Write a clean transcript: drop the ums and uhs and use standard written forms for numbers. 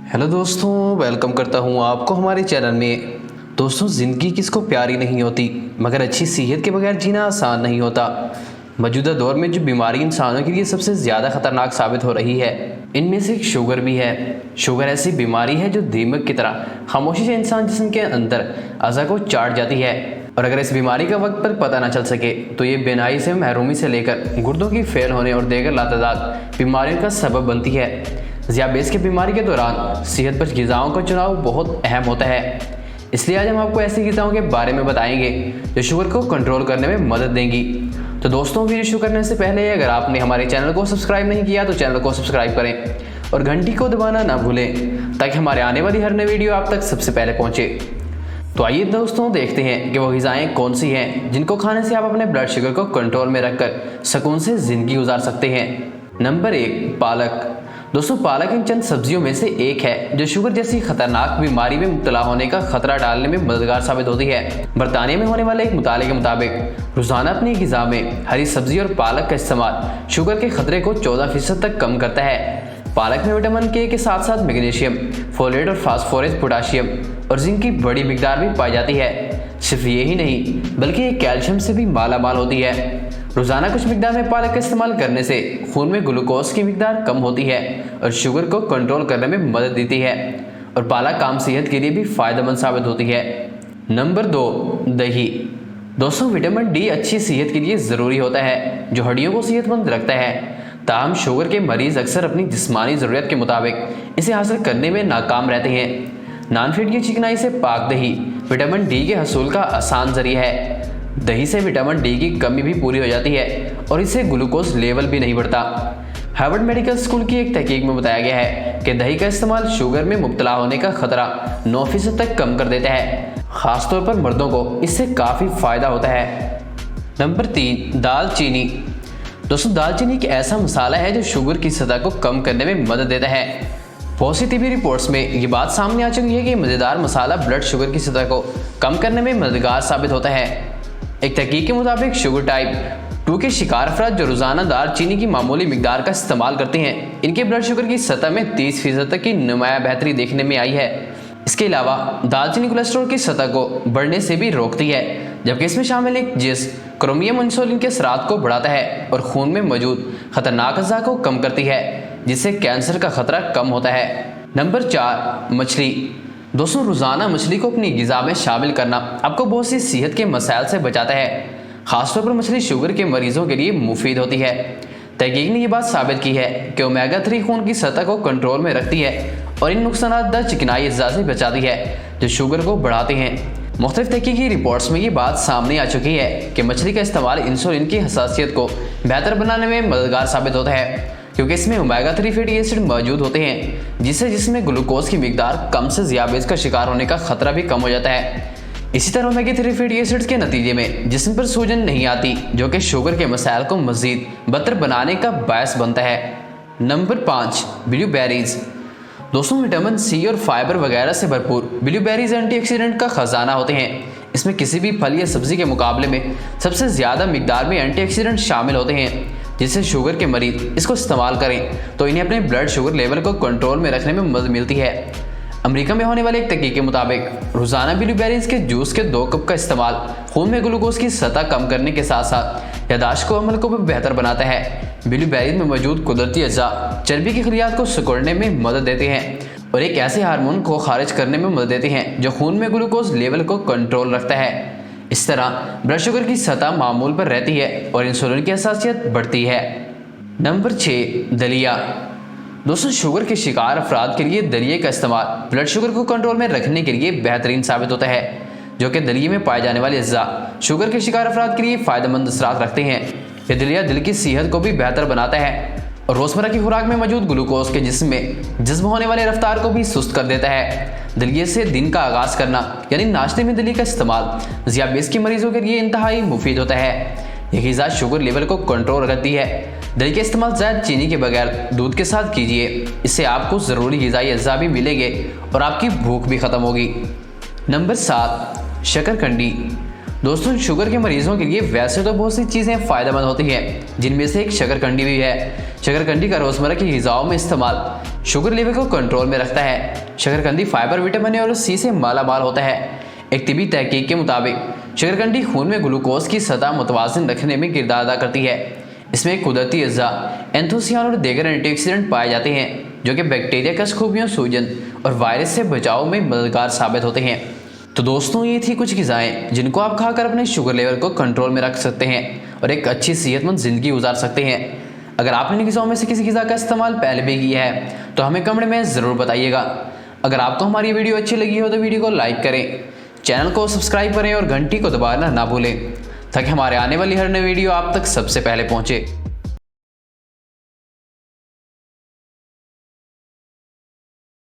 Hello दोस्तों, welcome करता हूं आपको हमारे चैनल में। दोस्तों, ज़िंदगी किसको प्यारी नहीं होती, मगर अच्छी सेहत के बगैर जीना आसान नहीं होता। मौजूदा दौर में जो बीमारी इंसानों के लिए सबसे ज़्यादा खतरनाक साबित हो रही है, इनमें से एक शुगर भी है। शुगर ऐसी बीमारी है जो दीमक की तरह खामोशी से इंसान जिस्म के अंदर अज़ा को चाट जाती है, और अगर इस बीमारी का वक्त पर पता न चल सके तो ये बेनाई से महरूमी से लेकर गुर्दों की फेल होने और देगर लातादाद बीमारियों का सबब बनती है। ज़ियाबेस की बीमारी के दौरान सेहत बख्श ग़िज़ाओं का चुनाव बहुत अहम होता है। इसलिए आज हम आपको ऐसी ग़िज़ाओं के बारे में बताएंगे जो शुगर को कंट्रोल करने में मदद देंगी। तो दोस्तों, वीडियो शुरू करने से पहले अगर आपने हमारे चैनल को सब्सक्राइब नहीं किया तो चैनल को सब्सक्राइब करें और घंटी को दबाना ना भूलें, ताकि हमारे आने वाली हर नई वीडियो आप तक सबसे पहले पहुँचे। तो आइए दोस्तों, देखते हैं कि वो ग़िज़ाएँ कौन सी हैं जिनको खाने से आप अपने ब्लड शुगर को कंट्रोल में रखकर सुकून से ज़िंदगी गुजार सकते हैं। नंबर 1, पालक। दोस्तों, पालक इन चंद सब्जियों में से एक है जो शुगर जैसी खतरनाक बीमारी में मुब्तला होने का खतरा डालने में मददगार साबित होती है। बरतानिया में होने वाले एक मुताले के मुताबिक रोजाना अपनी ग़िज़ा में हरी सब्जी और पालक का इस्तेमाल शुगर के खतरे को 14% तक कम करता है। पालक में विटामिन के साथ साथ मैग्नीशियम, फोलेट और फास्फोरस, पोटाशियम और जिंक की बड़ी मिकदार भी पाई जाती है। सिर्फ यही नहीं, बल्कि ये कैल्शियम से भी माला माल होती है। रोजाना कुछ मिकदार में पालक का इस्तेमाल करने से खून में ग्लूकोज की मिकदार कम होती है और शुगर को कंट्रोल करने में मदद देती है, और पालक आम सेहत के लिए भी फायदेमंद साबित होती है। नंबर 2, दही। दोस्तों, विटामिन डी अच्छी सेहत के लिए ज़रूरी होता है, जो हड्डियों को सेहतमंद रखता है। ताहम शुगर के मरीज अक्सर अपनी जिस्मानी ज़रूरत के मुताबिक इसे हासिल करने में नाकाम रहते हैं। नॉन फैट की चिकनाई से पाक दही विटामिन डी के हसूल का आसान जरिया है। दही से विटामिन डी की कमी भी पूरी हो जाती है और इससे ग्लूकोज लेवल भी नहीं बढ़ता। हार्वर्ड मेडिकल स्कूल की एक तहकीक में बताया गया है कि दही का इस्तेमाल शुगर में मुब्तला होने का खतरा 9% तक कम कर देता है। खासतौर पर मर्दों को इससे काफ़ी फायदा होता है। नंबर 3, दालचीनी। दोस्तों, दालचीनी एक ऐसा मसाला है जो शुगर की सतह को कम करने में मदद देता है। बहुत सी टीवी रिपोर्ट्स में ये बात सामने आ चुकी है कि मज़ेदार मसाला ब्लड शुगर की सतह को कम करने में मददगार साबित होता है। एक तहकीक के मुताबिक शुगर टाइप 2 के शिकार अफराद जो रोजाना दालचीनी की मामूली मिकदार का इस्तेमाल करते हैं, इनके ब्लड शुगर की सतह में 30% तक की नुमाया बेहतरी देखने में आई है। इसके अलावा दालचीनी कोलेस्ट्रॉल की सतह को बढ़ने से भी रोकती है, जबकि इसमें शामिल एक जिस क्रोमियम इंसुलिन के असरात को बढ़ाता है और खून में मौजूद खतरनाक अज़ा को कम करती है, जिससे कैंसर का खतरा कम होता है। नंबर 4, मछली। दोस्तों, रोज़ाना मछली को अपनी ग़िज़ा में शामिल करना आपको बहुत सी सेहत के मसाइल से बचाता है। खासतौर पर मछली शुगर के मरीजों के लिए मुफीद होती है। तहकीक ने यह बात साबित की है कि ओमेगा 3 खून की सतह को कंट्रोल में रखती है और इन नुकसानदायक चिकनाई अज़ा से बचाती है जो शुगर को बढ़ाते हैं। मुख्तलिफ तहकीकी रिपोर्ट्स में ये बात सामने आ चुकी है कि मछली का इस्तेमाल इंसुलिन की हसासियत को बेहतर बनाने में मददगार साबित होता है, क्योंकि इसमें ओमेगा 3 फैटी एसिड मौजूद होते हैं, जिससे जिसमें ग्लूकोज की मिकदार कम से ज़ियाबेस का शिकार होने का खतरा भी कम हो जाता है। इसी तरह ओमेगा 3 फैटी एसिड्स के नतीजे में जिस्म पर सूजन नहीं आती, जो कि शुगर के मसाइल को मज़ीद बदतर बनाने का बायस बनता है। Number 5, blueberries. दोस्तों, विटामिन सी और फाइबर वगैरह से भरपूर ब्लूबेरीज एंटीऑक्सीडेंट का खजाना होते हैं। इसमें किसी भी फल या सब्जी के मुकाबले में सबसे ज़्यादा मिकदार में एंटीऑक्सीडेंट शामिल होते हैं, जिससे शुगर के मरीज इसको इस्तेमाल करें तो इन्हें अपने ब्लड शुगर लेवल को कंट्रोल में रखने में मदद मिलती है। अमेरिका में होने वाले एक तहकीक के मुताबिक रोज़ाना ब्लूबेरीज के जूस के 2 कप का इस्तेमाल खून में ग्लूकोज की सतह कम करने के साथ साथ यादाश्त को अमल को भी बेहतर बनाता है। ब्लूबेरीज में मौजूद कुदरती अज़ा चर्बी की खलियात को सिकुड़ने में मदद देते हैं और एक ऐसे हार्मोन को खारिज करने में मदद देते हैं जो खून में ग्लूकोज लेवल को कंट्रोल रखता है। इस तरह ब्लड शुगर की सतह मामूल पर रहती है और इंसुलिन की हसासियत बढ़ती है। नंबर 6, दलिया। दोस्तों, शुगर के शिकार अफराद के लिए दलिए का इस्तेमाल ब्लड शुगर को कंट्रोल में रखने के लिए बेहतरीन साबित होता है, जो कि दलिए में पाए जाने वाले अज़ा शुगर के शिकार अफराद के लिए फ़ायदेमंद असरात रखते हैं। यह दलिया दिल की सेहत को भी बेहतर बनाता है और रोज़मर्रा की खुराक में मौजूद ग्लूकोज के जिस्म में जज्ब होने वाले रफ्तार को भी सुस्त कर देता है। दलिए से दिन का आगाज़ करना यानी नाश्ते में दलिए का इस्तेमाल ज़ियाबेस के मरीजों के लिए इंतहाई मुफीद होता है। यह ग़िज़ा शुगर लेवल को कंट्रोल रखती है। दही का इस्तेमाल ज़्यादा चीनी के बगैर दूध के साथ कीजिए, इससे आपको ज़रूरी ग़िज़ाई अज़ा भी मिलेंगे और आपकी भूख भी ख़त्म होगी। नंबर 7, शकरकंदी। दोस्तों, शुगर के मरीजों के लिए वैसे तो बहुत सी चीज़ें फ़ायदेमंद होती हैं, जिनमें से एक शकरकंदी भी है। शकरकंदी का रोज़मर्रा की ग़िज़ाओं में इस्तेमाल शुगर लेवल को कंट्रोल में रखता है। शकरकंदी फाइबर, विटामिन और सी से मालामाल होता है। एक तिबी तहकीक के मुताबिक शकरकंदी खून में ग्लूकोज की सतह मुतवाज़िन रखने में किरदार अदा करती है। इसमें कुदरती अज्जा, एंथोसियान और दीगर एंटीऑक्सीडेंट पाए जाते हैं जो कि बैक्टीरिया, कस, खूबियों, सूजन और वायरस से बचाव में मददगार साबित होते हैं। तो दोस्तों, ये थी कुछ ग़िज़ाएँ जिनको आप खाकर अपने शुगर लेवल को कंट्रोल में रख सकते हैं और एक अच्छी सेहतमंद ज़िंदगी गुजार सकते हैं। अगर आपने इन ग़िज़ाओं में से किसी ग़िज़ा का इस्तेमाल पहले भी किया है तो हमें कमेंट में ज़रूर बताइएगा। अगर आपको हमारी वीडियो अच्छी लगी हो तो वीडियो को लाइक करें, चैनल को सब्सक्राइब करें और घंटी को दबाना ना भूलें ताकि हमारे आने वाली हर नई वीडियो आप तक सबसे पहले पहुँचे।